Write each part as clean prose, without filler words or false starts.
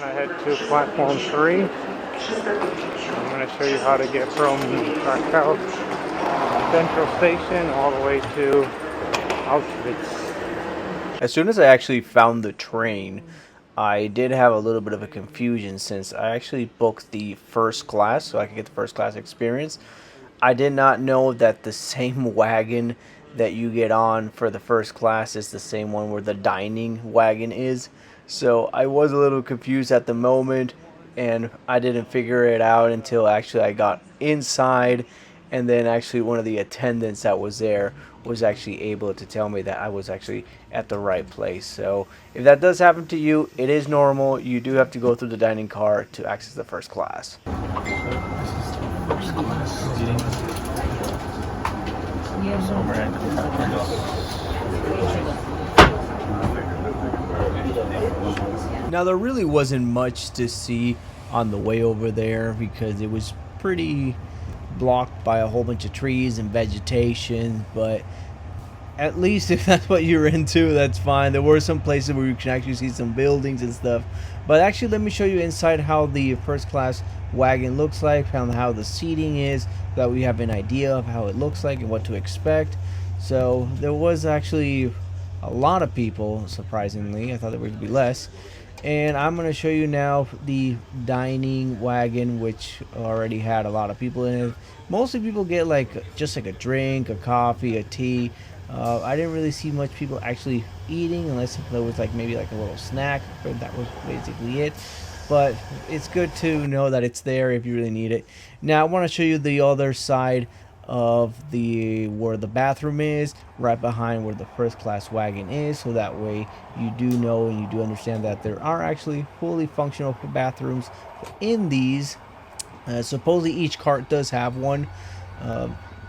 gonna head to platform 3. I'm gonna show you how to get from Kraków Central Station all the way to Auschwitz. As soon as I actually found the train, I did have a little bit of a confusion since I actually booked the first class so I could get the first class experience. I did not know that the same wagon that you get on for the first class is the same one where the dining wagon is. So I was a little confused at the moment, and I didn't figure it out until actually I got inside, and then actually one of the attendants that was there was actually able to tell me that I was actually at the right place. So if that does happen to you, it is normal. You do have to go through the dining car to access the first class. Now there really wasn't much to see on the way over there because it was pretty blocked by a whole bunch of trees and vegetation, but at least if that's what you're into, that's fine. There were some places where you can actually see some buildings and stuff, but actually let me show you inside how the first class wagon looks like, how the seating is, so that we have an idea of how it looks like and what to expect. So there was actually a lot of people, surprisingly. I thought there would be less. And I'm going to show you now the dining wagon, which already had a lot of people in it. Mostly people get just like a drink, a coffee, a tea. I didn't really see much people actually eating, unless there was maybe a little snack, but that was basically it. But it's good to know that it's there if you really need it. Now I want to show you the other side of where the bathroom is, right behind where the first class wagon is, so that way you do know and you do understand that there are actually fully functional bathrooms in these. Supposedly each cart does have one.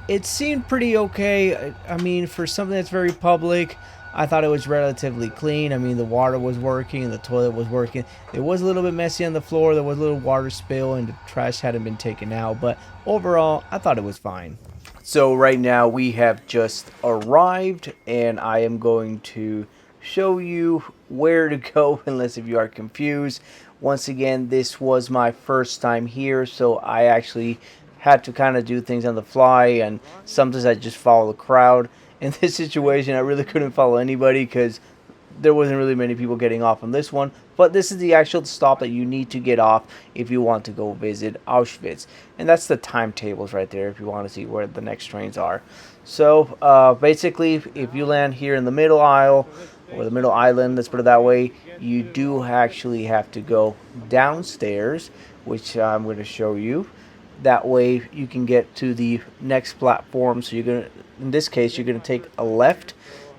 It seemed pretty okay. I mean, for something that's very public, I thought it was relatively clean. I mean, the water was working, the toilet was working. It was a little bit messy on the floor. There was a little water spill and the trash hadn't been taken out, but overall, I thought it was fine. So right now we have just arrived, and I am going to show you where to go unless if you are confused. Once again, this was my first time here, so I actually had to kind of do things on the fly, and sometimes I just follow the crowd. In this situation, I really couldn't follow anybody because there wasn't really many people getting off on this one, but this is the actual stop that you need to get off if you want to go visit Auschwitz, and that's the timetables right there if you want to see where the next trains are. So basically, if you land here in the middle aisle, or the middle island, let's put it that way, you do actually have to go downstairs, which I'm going to show you. That way you can get to the next platform. So you're gonna, in this case, you're gonna take a left.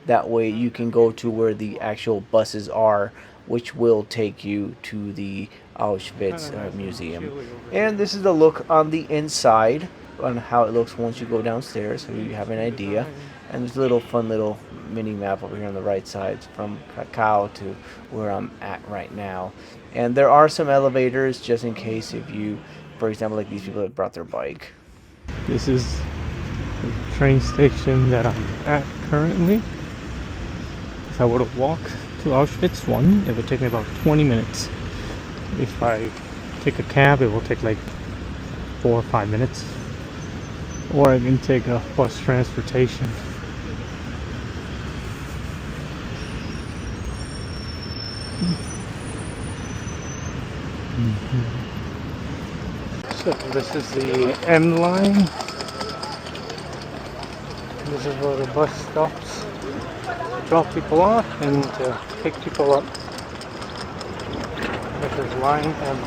That way you can go to where the actual buses are, which will take you to the Auschwitz Museum. And this is the look on the inside, on how it looks once you go downstairs, so you have an idea. And there's a little fun little mini map over here on the right side from Kraków to where I'm at right now. And there are some elevators just in case if you, for example, like these people that brought their bike. This is the train station that I'm at currently. If I were to walk to Auschwitz 1, it would take me about 20 minutes. If I take a cab, it will take 4 or 5 minutes. Or I can take a bus transportation. So this is the M line. This is where the bus stops to drop people off and to pick people up. This is line M.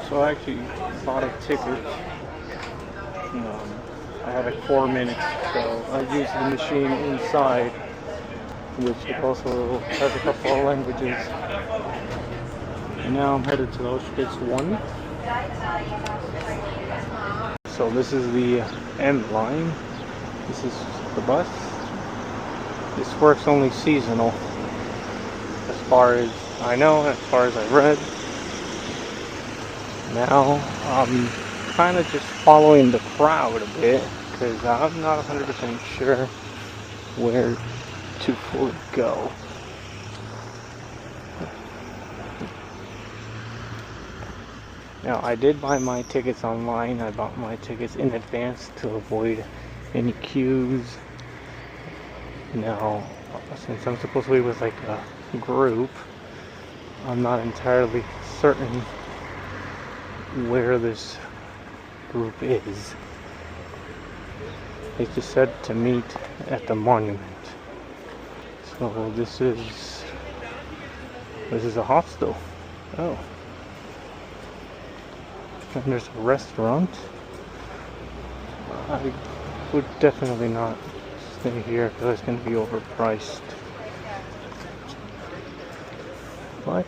So I actually bought a ticket. I had 4 minutes, so I used the machine inside, which also has a couple of languages. And now I'm headed to Auschwitz 1. So this is the M line. This is the bus. This works only seasonal, as far as I know, as far as I read. Now I'm kind of just following the crowd a bit because I'm not 100% sure where to fully go. Now, I did buy my tickets online. I bought my tickets in advance to avoid any queues. Now, since I'm supposed to be with like a group, I'm not entirely certain where this group is. They just said to meet at the monument. So this is a hostel. Oh. And there's a restaurant. I would definitely not stay here because it's going to be overpriced. But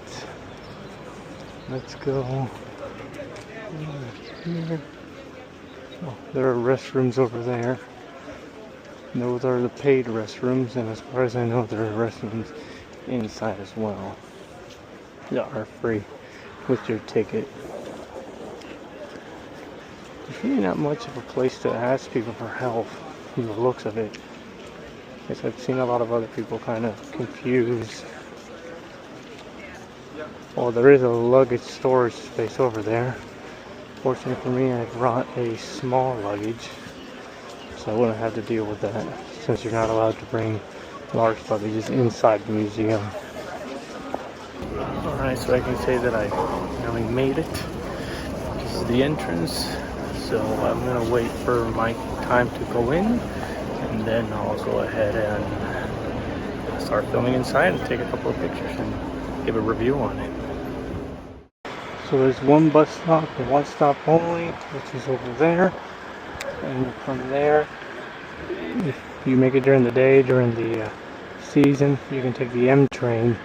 let's go here. Oh, there are restrooms over there. Those are the paid restrooms, and as far as I know, there are restrooms inside as well that are free with your ticket. There's really not much of a place to ask people for help from the looks of it. Because I've seen a lot of other people kind of confused. Well, there is a luggage storage space over there. Fortunately for me, I brought a small luggage, so I wouldn't have to deal with that, since you're not allowed to bring large luggages inside the museum. Alright, so I can say that I finally made it. This is the entrance, so I'm going to wait for my time to go in, and then I'll go ahead and start filming inside and take a couple of pictures and give a review on it. So there's one bus stop, and one stop only, which is over there. And from there, if you make it during the day, during the season, you can take the M train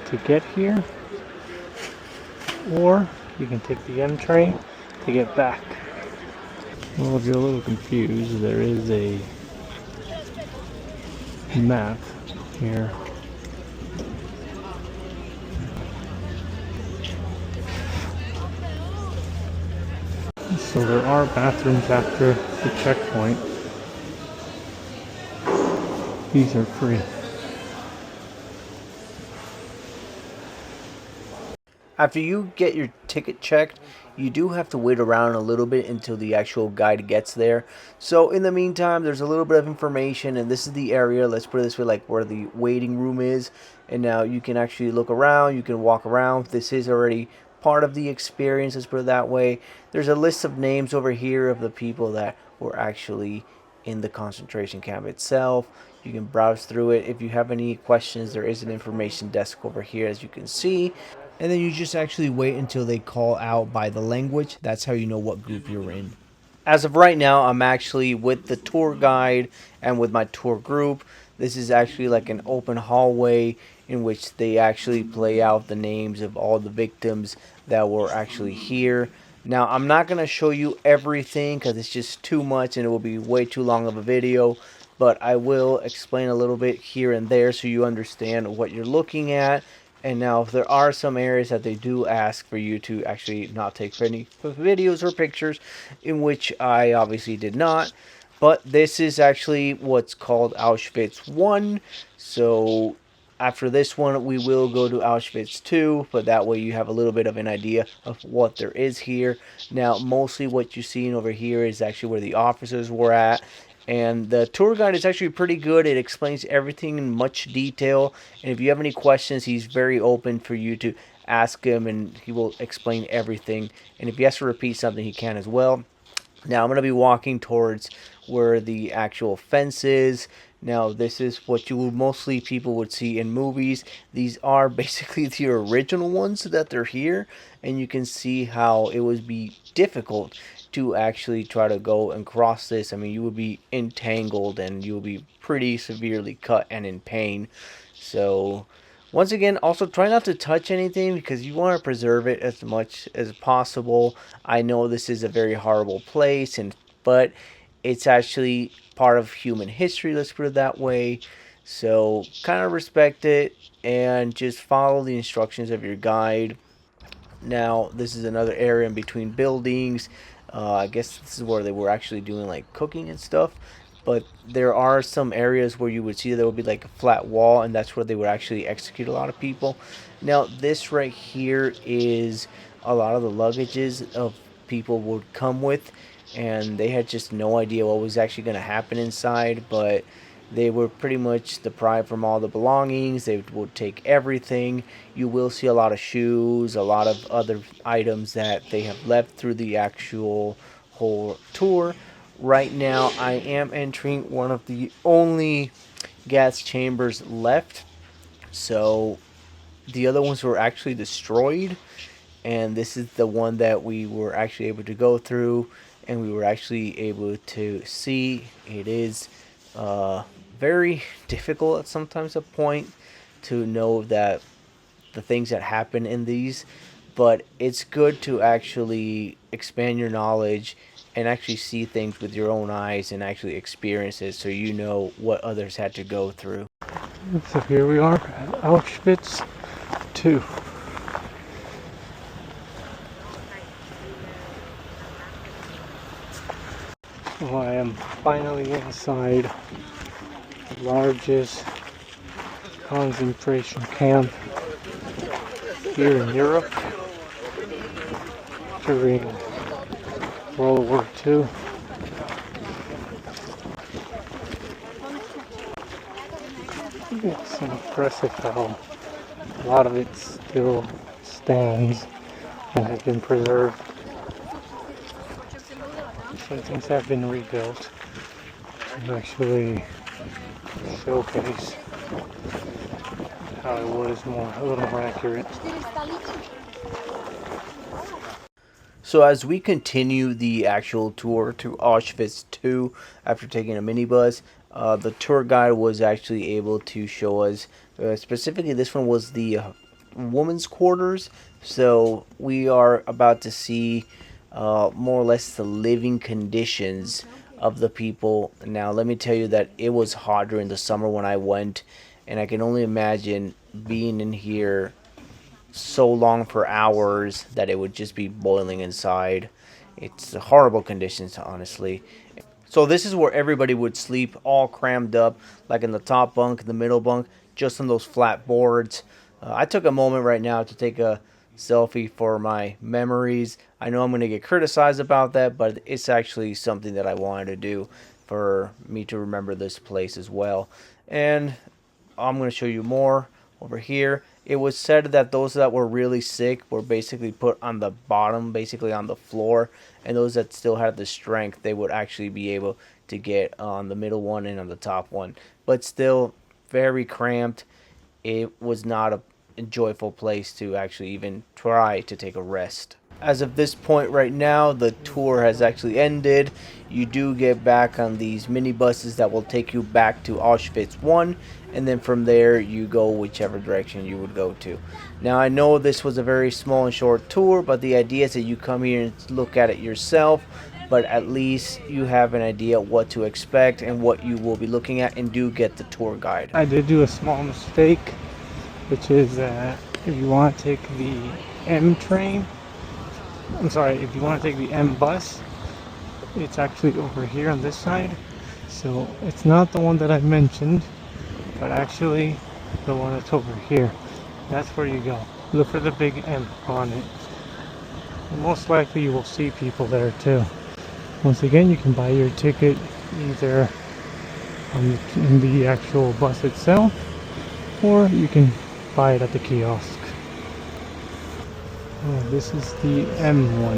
to get here. Or you can take the M train to get back. Well, if you're a little confused, there is a map here. So there are bathrooms after the checkpoint. These are free. After you get your ticket checked, you do have to wait around a little bit until the actual guide gets there. So in the meantime, there's a little bit of information, and this is the area, let's put it this way, like where the waiting room is. And now you can actually look around, you can walk around. This is already part of the experience, let's put it that way. There's a list of names over here of the people that were actually in the concentration camp itself. You can browse through it. If you have any questions, there is an information desk over here, as you can see. And then you just actually wait until they call out by the language. That's how you know what group you're in. As of right now, I'm actually with the tour guide and with my tour group. This is actually like an open hallway in which they actually play out the names of all the victims that were actually here. Now, I'm not going to show you everything because it's just too much and it will be way too long of a video. But I will explain a little bit here and there so you understand what you're looking at. And now, if there are some areas that they do ask for you to actually not take any videos or pictures, in which I obviously did not. But this is actually what's called Auschwitz I. So after this one, we will go to Auschwitz II, but that way you have a little bit of an idea of what there is here. Now, mostly what you're seeing over here is actually where the officers were at. And the tour guide is actually pretty good. It explains everything in much detail. And if you have any questions, he's very open for you to ask him, and he will explain everything. And if he has to repeat something, he can as well. Now, I'm going to be walking towards where the actual fence is. Now, this is what you would mostly people would see in movies. These are basically the original ones that they're here. And you can see how it would be difficult to actually try to go and cross this. I mean, you would be entangled and you would be pretty severely cut and in pain. So once again, also try not to touch anything because you want to preserve it as much as possible. I know this is a very horrible place, but it's actually part of human history, let's put it that way. So kind of respect it and just follow the instructions of your guide. Now, this is another area in between buildings. I guess this is where they were actually doing like cooking and stuff. But there are some areas where you would see there would be like a flat wall, and that's where they would actually execute a lot of people. Now, this right here is a lot of the luggages of people would come with, and they had just no idea what was actually going to happen inside, but they were pretty much deprived from all the belongings. They would take everything. You will see a lot of shoes, a lot of other items that they have left through the actual whole tour. Right now, I am entering one of the only gas chambers left. So the other ones were actually destroyed, and this is the one that we were actually able to go through, and we were actually able to see. It is very difficult at sometimes a point to know that the things that happen in these, but it's good to actually expand your knowledge and actually see things with your own eyes and actually experience it, so you know what others had to go through. So here we are at Auschwitz II. So I am finally inside the largest concentration camp here in Europe during World War II. It's impressive how a lot of it still stands and has been preserved. Some things have been rebuilt to actually showcase how it was a little more accurate. So as we continue the actual tour to Auschwitz II, after taking a minibus, the tour guide was actually able to show us, specifically this one was the women's quarters. So we are about to see more or less the living conditions of the people. Now let me tell you that it was hot during the summer when I went, and I can only imagine being in here so long for hours that it would just be boiling inside. It's horrible conditions, honestly. So this is where everybody would sleep, all crammed up, like in the top bunk, the middle bunk, just on those flat boards. I took a moment right now to take a selfie for my memories. I know I'm going to get criticized about that, but it's actually something that I wanted to do for me to remember this place as well. And I'm going to show you more over here. It was said that those that were really sick were basically put on the bottom, basically on the floor, and those that still had the strength, they would actually be able to get on the middle one and on the top one. But still very cramped. It was not a joyful place to actually even try to take a rest. As of this point right now, the tour has actually ended. You do get back on these minibuses that will take you back to Auschwitz I, and then from there you go whichever direction you would go to. Now I know this was a very small and short tour, but the idea is that you come here and look at it yourself, but at least you have an idea what to expect and what you will be looking at, and do get the tour guide. I did do a small mistake, which is if you want to take the M train, if you want to take the M bus, it's actually over here on this side. So it's not the one that I mentioned, but actually the one that's over here. That's where you go. Look for the big M on it. And most likely you will see people there too. Once again, you can buy your ticket either in the actual bus itself, or you can buy it at the kiosk. Oh, this is the M one.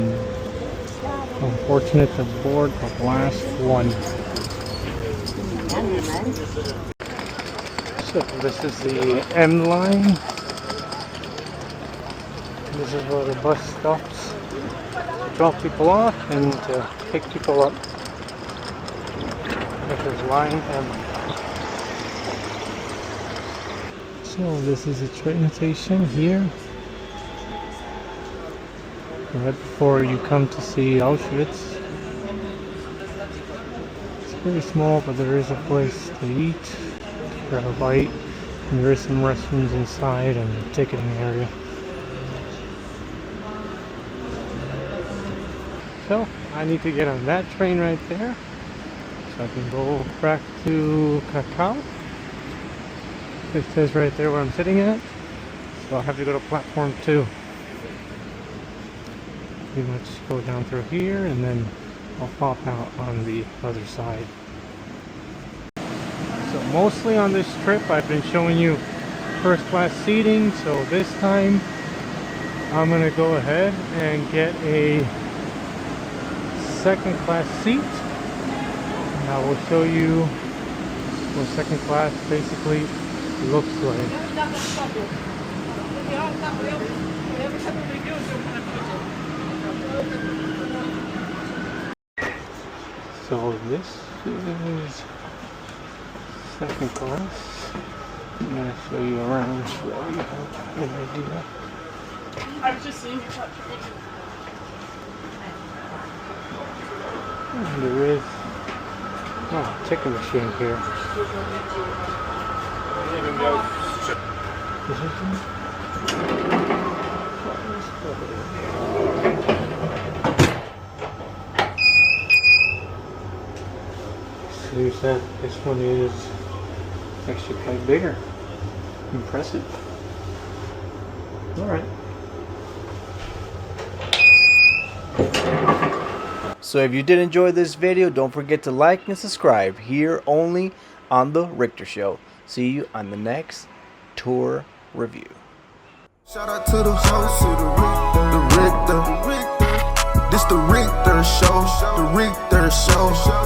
Unfortunate to board the last one. So this is the M line. This is where the bus stops to drop people off and to pick people up. This is line M. So this is a train station here, right before you come to see Auschwitz. It's very small, but there is a place to eat, grab a bite, and there is some restrooms inside and a ticketing area. So I need to get on that train right there, so I can go back to Kraków. It says right there where I'm sitting at, so I'll have to go to platform 2. pretty much go down through here and then I'll pop out on the other side. So mostly on this trip I've been showing you first class seating, so this time I'm gonna go ahead and get a second class seat, and I will show you what second class basically looks like. So this is second class. I'm gonna show you around so that you have an idea. I was just seeing your touch. And there is a ticket machine here. Seems that this one is actually quite bigger. Impressive. Alright. So if you did enjoy this video, don't forget to like and subscribe here only on The Richter Show. See you on the next tour review. Shout out to the host of the Richter. This the Richter Show. The Richter Show.